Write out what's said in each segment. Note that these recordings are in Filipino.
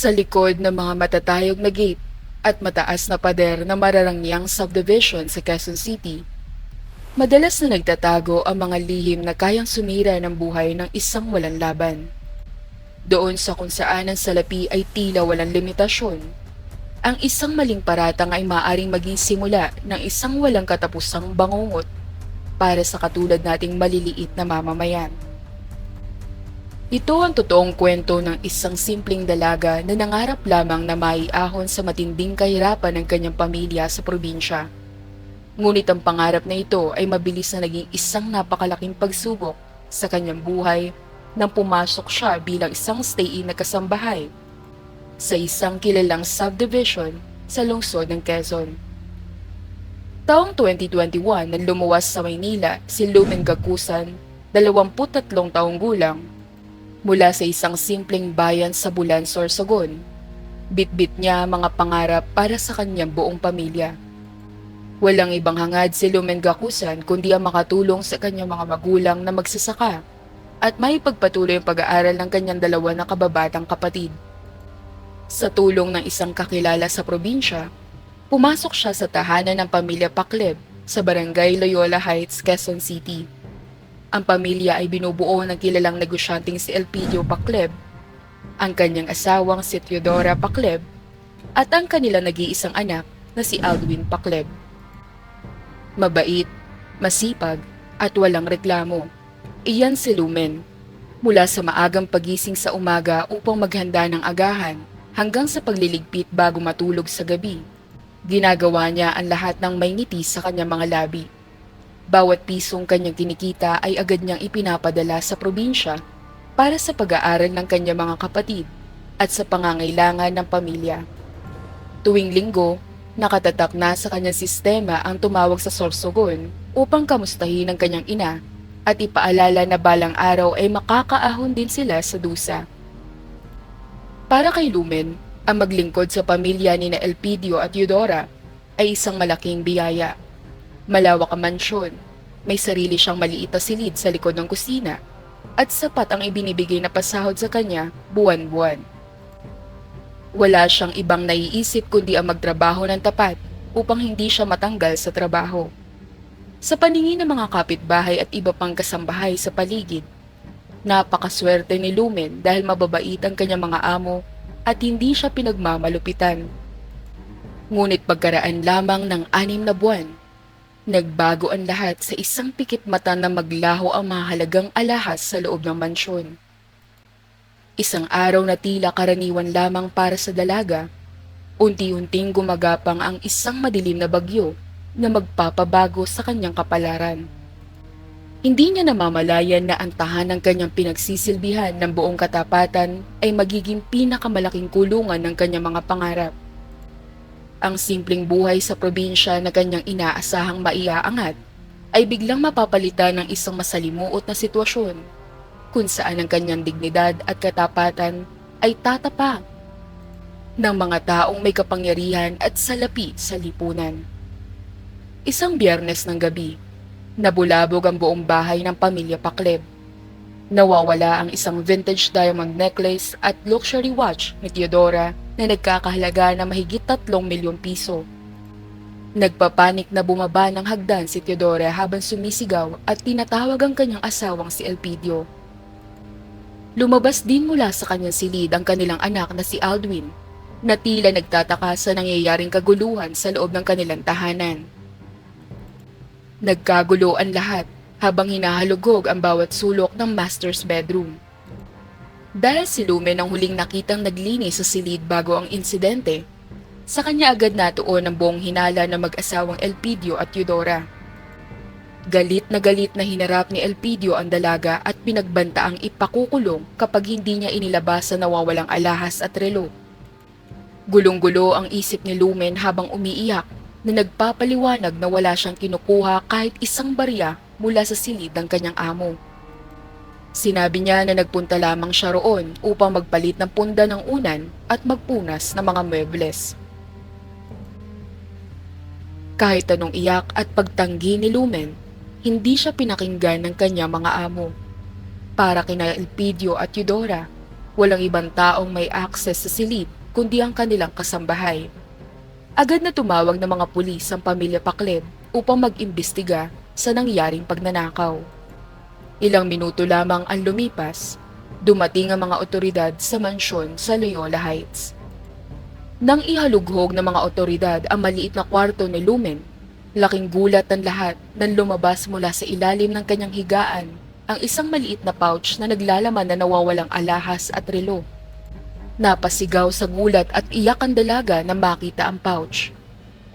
Sa likod ng mga matatayog na gate at mataas na pader na mararangyang subdivision sa Quezon City, madalas na nagtatago ang mga lihim na kayang sumira ng buhay ng isang walang laban. Doon sa kung saan ang salapi ay tila walang limitasyon, ang isang maling paratang ay maaaring maging simula ng isang walang katapusang bangungot para sa katulad nating maliliit na mamamayan. Ito ang totoong kwento ng isang simpleng dalaga na nangarap lamang na maiahon sa matinding kahirapan ng kanyang pamilya sa probinsya. Ngunit ang pangarap na ito ay mabilis na naging isang napakalaking pagsubok sa kanyang buhay nang pumasok siya bilang isang stay-in na kasambahay sa isang kilalang subdivision sa lungsod ng Quezon. Taong 2021 nang lumuwas sa Maynila si Lumen Gakusan, 23 taong gulang, mula sa isang simpleng bayan sa Bulan, Sorsogon. Bitbit niya mga pangarap para sa kanyang buong pamilya. Walang ibang hangad si Lumen Gakusan kundi ang makatulong sa kanyang mga magulang na magsasaka at may pagpatuloy ang pag-aaral ng kanyang dalawa na kababatang kapatid. Sa tulong ng isang kakilala sa probinsya, pumasok siya sa tahanan ng pamilya Pacleb sa Barangay Loyola Heights, Quezon City. Ang pamilya ay binubuo ng kilalang negosyanteng si Elpidio Pacleb, ang kanyang asawang si Teodora Pacleb, at ang kanilang nag-iisang anak na si Aldwin Pacleb. Mabait, masipag, at walang reklamo. Iyan si Lumen. Mula sa maagang pagising sa umaga upang maghanda ng agahan hanggang sa pagliligpit bago matulog sa gabi, ginagawa niya ang lahat ng may ngiti sa kanyang mga labi. Bawat pisong kanyang kinikita ay agad niyang ipinapadala sa probinsya para sa pag-aaral ng kanyang mga kapatid at sa pangangailangan ng pamilya. Tuwing linggo, nakatatak na sa kanyang sistema ang tumawag sa Sorsogon upang kamustahin ang kanyang ina at ipaalala na balang araw ay makakaahon din sila sa dusa. Para kay Lumen, ang maglingkod sa pamilya ni Elpidio at Eudora ay isang malaking biyaya. Malawak ang mansyon, may sarili siyang maliit na silid sa likod ng kusina, at sapat ang ibinibigay na pasahod sa kanya buwan-buwan. Wala siyang ibang naiisip kundi ang magtrabaho ng tapat upang hindi siya matanggal sa trabaho. Sa paningin ng mga kapitbahay at iba pang kasambahay sa paligid, napakaswerte ni Lumen dahil mababait ang kanyang mga amo at hindi siya pinagmamalupitan. Ngunit pagkaraan lamang ng 6 na buwan, nagbago ang lahat sa isang pikit mata na maglaho ang mahalagang alahas sa loob ng mansyon. Isang araw na tila karaniwan lamang para sa dalaga, unti-unting gumagapang ang isang madilim na bagyo na magpapabago sa kanyang kapalaran. Hindi niya namamalayan na ang tahanang kanyang pinagsisilbihan ng buong katapatan ay magiging pinakamalaking kulungan ng kanyang mga pangarap. Ang simpleng buhay sa probinsya na kanyang inaasahang maiaangat ay biglang mapapalitan ng isang masalimuot na sitwasyon kung saan ang kanyang dignidad at katapatan ay tatapak ng mga taong may kapangyarihan at salapi sa lipunan. Isang Biyernes ng gabi, nabulabog ang buong bahay ng pamilya Pacleb. Nawawala ang isang vintage diamond necklace at luxury watch ni Teodora na nagkakahalaga na mahigit 3 milyong piso. Nagpapanik na bumaba ng hagdan si Teodora habang sumisigaw at tinatawag ang kanyang asawang si Elpidio. Lumabas din mula sa kanyang silid ang kanilang anak na si Aldwin, na tila nagtataka sa nangyayaring kaguluhan sa loob ng kanilang tahanan. Nagkagulo ang lahat habang hinahalugog ang bawat sulok ng master's bedroom. Dahil si Lumen ang huling nakitang naglinis sa silid bago ang insidente, sa kanya agad natuon ang buong hinala ng mag-asawang Elpidio at Eudora. Galit na hinarap ni Elpidio ang dalaga at pinagbantaang ipakukulong kapag hindi niya inilabas sa nawawalang alahas at relo. Gulong-gulo ang isip ni Lumen habang umiiyak na nagpapaliwanag na wala siyang kinukuha kahit isang barya mula sa silid ng kanyang amo. Sinabi niya na nagpunta lamang siya roon upang magpalit ng punda ng unan at magpunas ng mga muebles. Kahit anong iyak at pagtanggi ni Lumen, hindi siya pinakinggan ng kanyang mga amo. Para kina Elpidio at Eudora, Walang ibang taong may access sa silid kundi ang kanilang kasambahay. Agad na tumawag ng mga pulis ang pamilya Pacleb upang mag-imbestiga sa nangyaring pagnanakaw. Ilang minuto lamang ang lumipas, dumating ang mga otoridad sa mansyon sa Loyola Heights. Nang ihalughog ng mga otoridad ang maliit na kwarto ni Lumen, laking gulat ng lahat nang lumabas mula sa ilalim ng kanyang higaan ang isang maliit na pouch na naglalaman na nawawalang alahas at relo. Napasigaw sa gulat at iyak ang dalaga na makita ang pouch.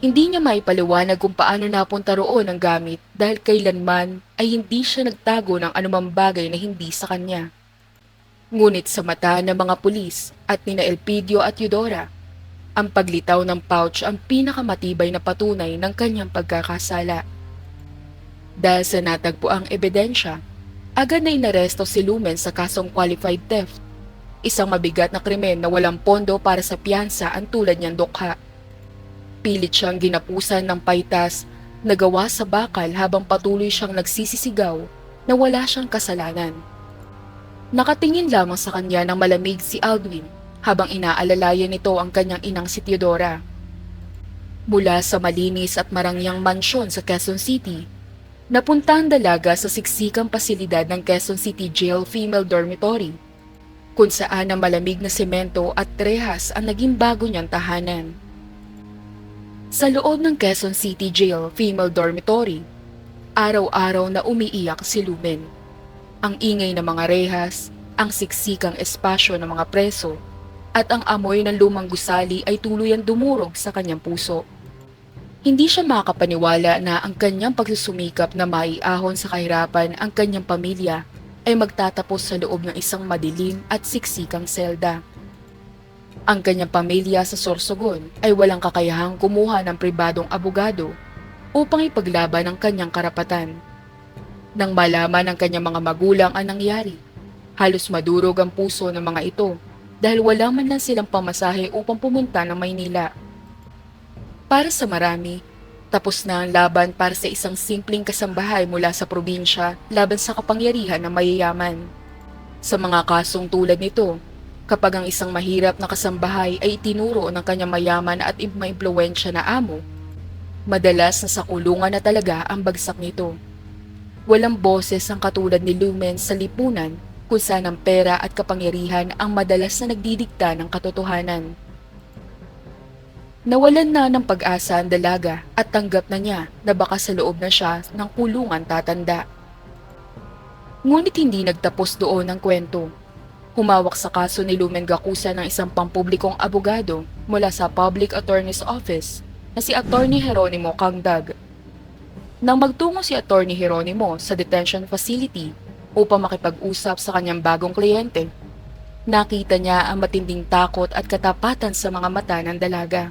Hindi niya maipaliwanag kung paano napunta roon ang gamit dahil kailanman ay hindi siya nagtago ng anumang bagay na hindi sa kanya. Ngunit sa mata ng mga pulis at nina Elpidio at Eudora, ang paglitaw ng pouch ang pinakamatibay na patunay ng kanyang pagkakasala. Dahil sa natagpuang ebidensya, agad na inaresto si Lumen sa kasong qualified theft, isang mabigat na krimen na walang pondo para sa piyansa ang tulad niyang dukha. Pilit siyang ginapusan ng paitas na gawa sa bakal habang patuloy siyang nagsisisigaw na wala siyang kasalanan. Nakatingin lamang sa kanya ng malamig si Aldwin habang inaalalayan nito ang kanyang inang si Teodora. Mula sa malinis at marangyang mansyon sa Quezon City, napunta ang dalaga sa siksikang pasilidad ng Quezon City Jail Female Dormitory, kung saan ang malamig na semento at trehas ang naging bago niyang tahanan. Sa loob ng Quezon City Jail Female Dormitory, araw-araw na umiiyak si Lumen. Ang ingay ng mga rehas, ang siksikang espasyo ng mga preso, at ang amoy ng lumang gusali ay tuluyang dumurog sa kanyang puso. Hindi siya makapaniwala na ang kanyang pagsusumikap na maiahon sa kahirapan ang kanyang pamilya ay magtatapos sa loob ng isang madilim at siksikang selda. Ang kanyang pamilya sa Sorsogon ay walang kakayahang kumuha ng pribadong abogado upang ipaglaban ang kanyang karapatan. Nang malaman ng kanyang mga magulang ang nangyari, halos madurog ang puso ng mga ito dahil wala man lang silang pamasahe upang pumunta ng Maynila. Para sa marami, tapos na ang laban para sa isang simpleng kasambahay mula sa probinsya laban sa kapangyarihan ng mayayaman. Sa mga kasong tulad nito, kapag ang isang mahirap na kasambahay ay itinuro ng kanyang mayaman at maimpluwensya na amo, madalas na sa kulungan na talaga ang bagsak nito. Walang boses ang katulad ni Lumen sa lipunan kung saan ang pera at kapangyarihan ang madalas na nagdidikta ng katotohanan. Nawalan na ng pag-asa ang dalaga at tanggap na niya na baka sa loob na siya ng kulungan tatanda. Ngunit hindi nagtapos doon ang kwento. Humawak sa kaso ni Lumen Gacusa ng isang pampublikong abogado mula sa Public Attorney's Office na si Attorney Jeronimo Cangdag. Nang magtungo si Attorney Jeronimo sa detention facility upang makipag-usap sa kanyang bagong kliyente, nakita niya ang matinding takot at katapatan sa mga mata ng dalaga.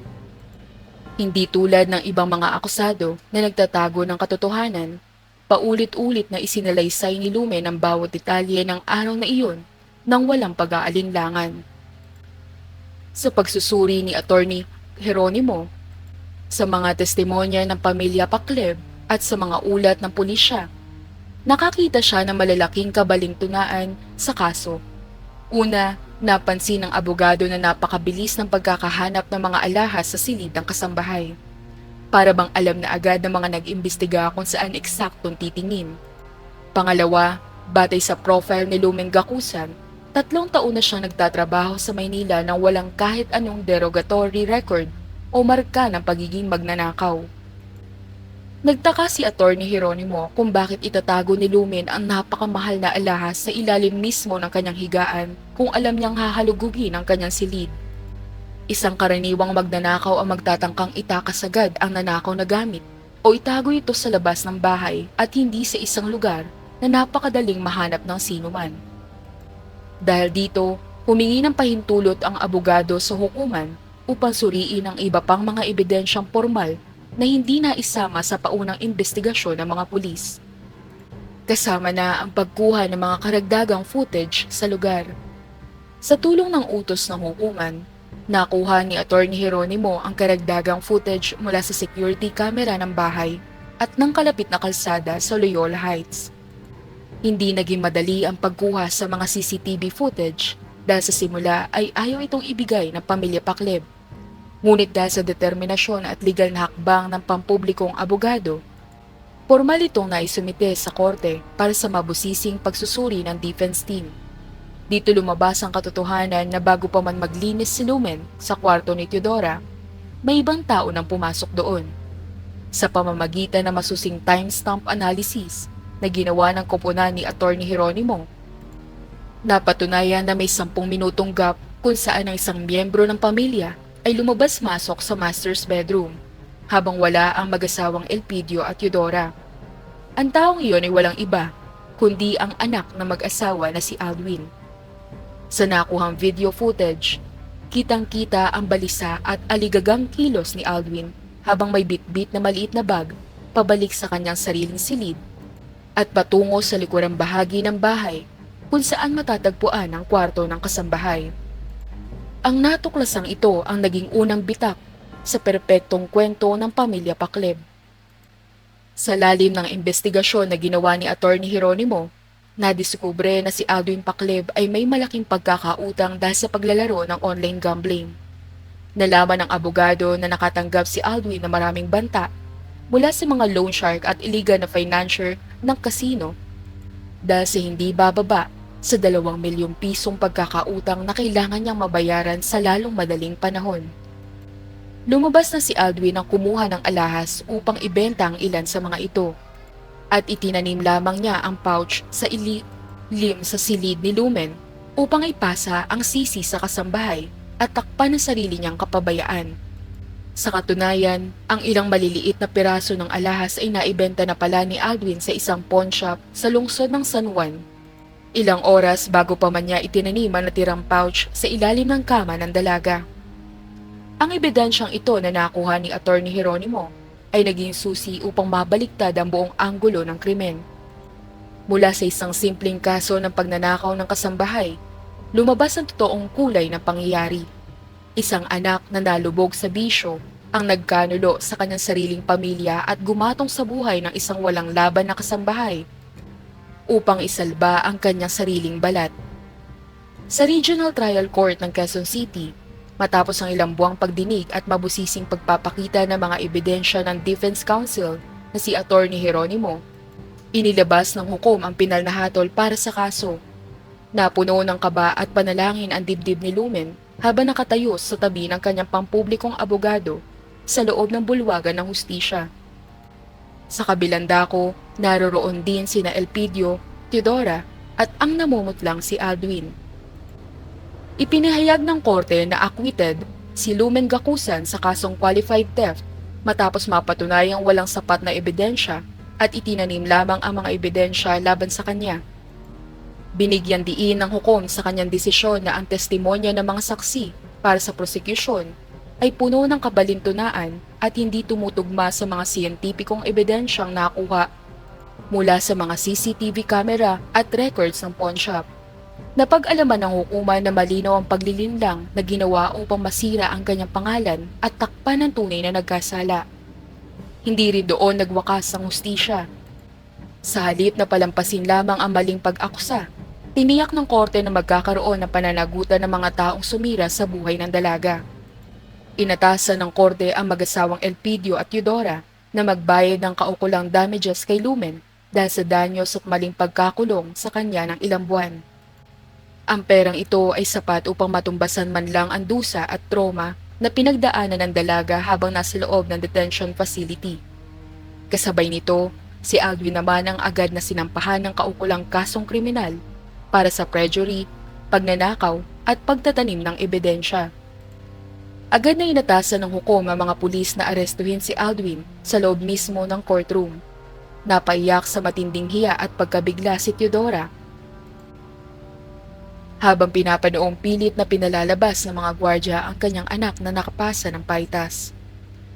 Hindi tulad ng ibang mga akusado na nagtatago ng katotohanan, paulit-ulit na isinalaysay ni Lumen ang bawat detalye ng araw na iyon nang walang pag-aalinlangan. Sa pagsusuri ni Attorney Jeronimo, sa mga testimonya ng pamilya Pacleb at sa mga ulat ng pulisya, nakakita siya ng malalaking kabalintunaan sa kaso. Una, napansin ng abogado na napakabilis ng pagkakahanap ng mga alahas sa silid ng kasambahay. Para bang alam na agad ng mga nag-imbestiga kung saan eksaktong titingin. Pangalawa, batay sa profile ni Lumen Gacusan, 3 taon na siyang nagtatrabaho sa Maynila nang walang kahit anong derogatory record o marka ng pagiging magnanakaw. Nagtaka si Attorney Jeronimo kung bakit itatago ni Lumen ang napakamahal na alahas sa ilalim mismo ng kanyang higaan kung alam niyang hahalugugin ang kanyang silid. Isang karaniwang magnanakaw ang magtatangkang itakas agad ang nanakaw na gamit o itago ito sa labas ng bahay at hindi sa isang lugar na napakadaling mahanap ng sinuman. Dahil dito, humingi ng pahintulot ang abogado sa hukuman upang suriin ang iba pang mga ebidensyang formal na hindi na isama sa paunang investigasyon ng mga pulis. Kasama na ang pagkuha ng mga karagdagang footage sa lugar. Sa tulong ng utos ng hukuman, nakuha ni Attorney Jeronimo ang karagdagang footage mula sa security camera ng bahay at ng kalapit na kalsada sa Loyola Heights. Hindi naging madali ang pagkuha sa mga CCTV footage dahil sa simula ay ayaw itong ibigay ng pamilya Pakleb. Ngunit dahil sa determinasyon at legal na hakbang ng pampublikong abogado, formal itong naisumite sa korte para sa mabusising pagsusuri ng defense team. Dito lumabas ang katotohanan na bago pa man maglinis si Lumen sa kwarto ni Teodora, may ibang tao nang pumasok doon. Sa pamamagitan ng masusing timestamp analysis na ginawa ng koponan ni Attorney Jeronimo, napatunayan na may 10 minutong gap kung saan ang isang miyembro ng pamilya ay lumabas-masok sa master's bedroom habang wala ang mag-asawang Elpidio at Teodora. Ang taong iyon ay walang iba kundi ang anak ng mag-asawa na si Aldwin. Sa nakuhang video footage, kitang-kita ang balisa at aligagang kilos ni Aldwin habang may bitbit na maliit na bag pabalik sa kanyang sariling silid at patungo sa likurang bahagi ng bahay kung saan matatagpuan ang kwarto ng kasambahay. Ang natuklasang ito ang naging unang bitak sa perpektong kwento ng pamilya Pakleb. Sa lalim ng investigasyon na ginawa ni Attorney Jeronimo, nadiskubre na si Aldwin Pakleb ay may malaking pagkakautang dahil sa paglalaro ng online gambling. Nalaman ng abogado na nakatanggap si Aldwin ng maraming banta mula sa mga loan shark at iligal na financier ng kasino dahil sa hindi bababa sa 2 milyong pisong pagkakautang na kailangan niyang mabayaran sa lalong madaling panahon. Lumabas na si Aldwin ang kumuha ng alahas upang ibenta ang ilan sa mga ito at itinanim lamang niya ang pouch sa lim sa silid ni Lumen upang ipasa ang sisi sa kasambahay at takpan ang sarili niyang kapabayaan. Sa katunayan, ang ilang maliliit na piraso ng alahas ay naibenta na pala ni Aldwin sa isang pawn shop sa lungsod ng San Juan. Ilang oras bago pa man niya itinanim ang natirang pouch sa ilalim ng kama ng dalaga. Ang ebidensyang ito na nakuha ni Attorney Jeronimo ay naging susi upang mabaliktad ang buong anggulo ng krimen. Mula sa isang simpleng kaso ng pagnanakaw ng kasambahay, lumabas ang totoong kulay ng pangyayari. Isang anak na nalubog sa bisyo ang nagkanulo sa kanyang sariling pamilya at gumatong sa buhay ng isang walang laban na kasambahay upang isalba ang kanyang sariling balat. Sa Regional Trial Court ng Quezon City, matapos ang ilang buwang pagdinig at mabusising pagpapakita ng mga ebidensya ng Defense Counsel na si Attorney Jeronimo, inilabas ng hukom ang pinal na hatol para sa kaso. Napuno ng kaba at panalangin ang dibdib ni Lumen habang nakatayo sa tabi ng kanyang pampublikong abogado sa loob ng bulwagan ng hustisya. Sa kabilang dako, naroroon din sina Elpidio, Teodora at ang namumutlang si Aldwin. Ipinahayag ng korte na acquitted si Lumen Gakusan sa kasong qualified theft matapos mapatunayang walang sapat na ebidensya at itinanim lamang ang mga ebidensya laban sa kanya. Binigyan diin ng hukom sa kanyang desisyon na ang testimonya ng mga saksi para sa prosekusyon ay puno ng kabalintunaan at hindi tumutugma sa mga siyentipikong ebidensyang nakuha mula sa mga CCTV camera at records ng pawn shop. Napag-alaman ng hukuman na malinaw ang paglilinlang na ginawa upang masira ang kanyang pangalan at takpan ng tunay na nagkasala. Hindi rin doon nagwakas ang hustisya. Sa halip na palampasin lamang ang maling pag-akusa, tiniyak ng korte na magkakaroon ng pananagutan ng mga taong sumira sa buhay ng dalaga. Inatasan ng korte ang mag-asawang Elpidio at Teodora na magbayad ng kaukulang damages kay Lumen dahil sa danyos at maling pagkakulong sa kanya ng ilang buwan. Ang perang ito ay sapat upang matumbasan man lang ang dusa at trauma na pinagdaanan ng dalaga habang nasa loob ng detention facility. Kasabay nito, si Aldwin naman ang agad na sinampahan ng kaukulang kasong kriminal para sa perjury, pagnanakaw at pagtatanim ng ebidensya. Agad na inatasan ng hukom ang mga pulis na arestuhin si Aldwin sa loob mismo ng courtroom. Napaiyak sa matinding hiya at pagkabigla si Teodora. Habang pinapanoong pilit na pinalalabas ng mga gwardya ang kanyang anak na nakapasa ng paitas.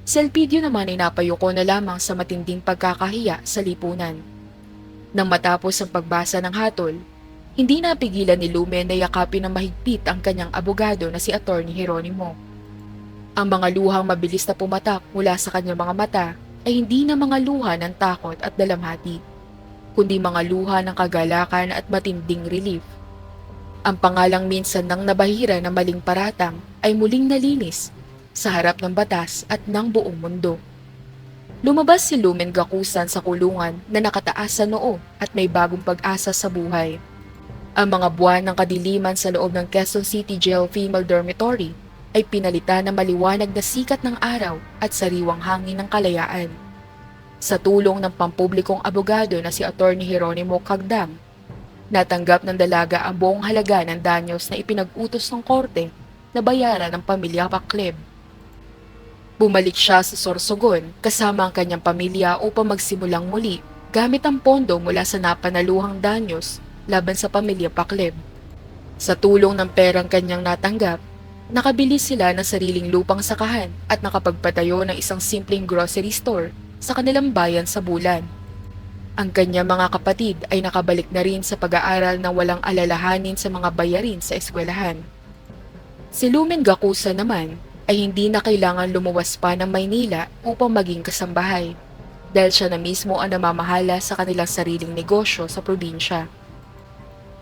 Si Elpidio naman ay napayuko na lamang sa matinding pagkakahiya sa lipunan. Nang matapos ang pagbasa ng hatol, hindi napigilan ni Lumen na yakapin ng mahigpit ang kanyang abogado na si Attorney Jeronimo. Ang mga luhang mabilis na pumatak mula sa kanyang mga mata ay hindi na mga luha ng takot at dalamhati, kundi mga luha ng kagalakan at matinding relief. Ang pangalang minsan nang nabahira na maling paratang ay muling nalinis sa harap ng batas at ng buong mundo. Lumabas si Lumen Gakusan sa kulungan na nakataas sa noo at may bagong pag-asa sa buhay. Ang mga buwan ng kadiliman sa loob ng Quezon City Jail Female Dormitory ay pinalitan ng maliwanag na sikat ng araw at sariwang hangin ng kalayaan. Sa tulong ng pampublikong abogado na si Attorney Jeronimo Cagdam, natanggap ng dalaga ang buong halaga ng danyos na ipinag-utos ng korte na bayaran ng pamilya Pacleb. Bumalik siya sa Sorsogon kasama ang kanyang pamilya upang magsimulang muli gamit ang pondo mula sa napanaluhang danyos laban sa pamilya Pacleb. Sa tulong ng perang kanyang natanggap, nakabili sila ng sariling lupang sakahan at nakapagpatayo ng isang simpleng grocery store sa kanilang bayan sa Bulan. Ang kanyang mga kapatid ay nakabalik na rin sa pag-aaral ng walang alalahanin sa mga bayarin sa eskwelahan. Si Lumen Gakusa naman ay hindi na kailangan lumuwas pa ng Maynila upang maging kasambahay dahil siya na mismo ang namamahala sa kanilang sariling negosyo sa probinsya.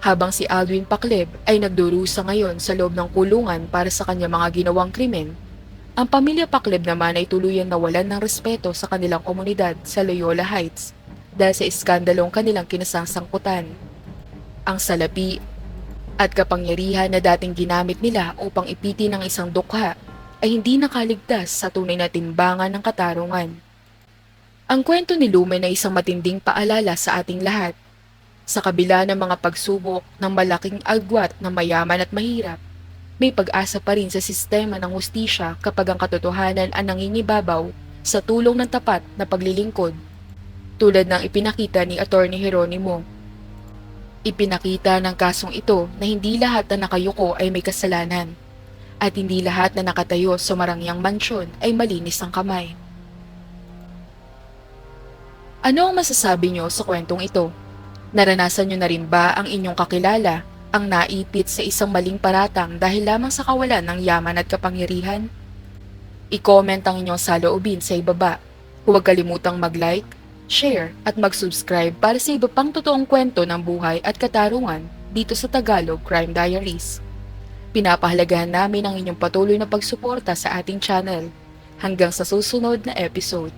Habang si Alwin Pacleb ay nagdurusa ngayon sa loob ng kulungan para sa kanyang mga ginawang krimen, ang pamilya Pacleb naman ay tuluyang nawalan ng respeto sa kanilang komunidad sa Loyola Heights dahil sa iskandalong kanilang kinasasangkutan. Ang salapi at kapangyarihan na dating ginamit nila upang ipiti ng isang dukha ay hindi nakaligtas sa tunay na timbangan ng katarungan. Ang kwento ni Lumen ay isang matinding paalala sa ating lahat. Sa kabila ng mga pagsubok ng malaking agwat ng mayaman at mahirap, may pag-asa pa rin sa sistema ng hustisya kapag ang katotohanan ang nangingibabaw sa tulong ng tapat na paglilingkod, tulad ng ipinakita ni Attorney Jeronimo. Ipinakita ng kasong ito na hindi lahat na nakayuko ay may kasalanan, at hindi lahat na nakatayo sa marangyang mansyon ay malinis ang kamay. Ano ang masasabi niyo sa kwentong ito? Naranasan niyo na rin ba ang inyong kakilala ang naipit sa isang maling paratang dahil lamang sa kawalan ng yaman at kapangyarihan? I-comment ang inyong saloobin sa ibaba. Huwag kalimutang mag-like, share at mag-subscribe para sa iba pang totoong kwento ng buhay at katarungan dito sa Tagalog Crime Diaries. Pinapahalagahan namin ang inyong patuloy na pagsuporta sa ating channel. Hanggang sa susunod na episode.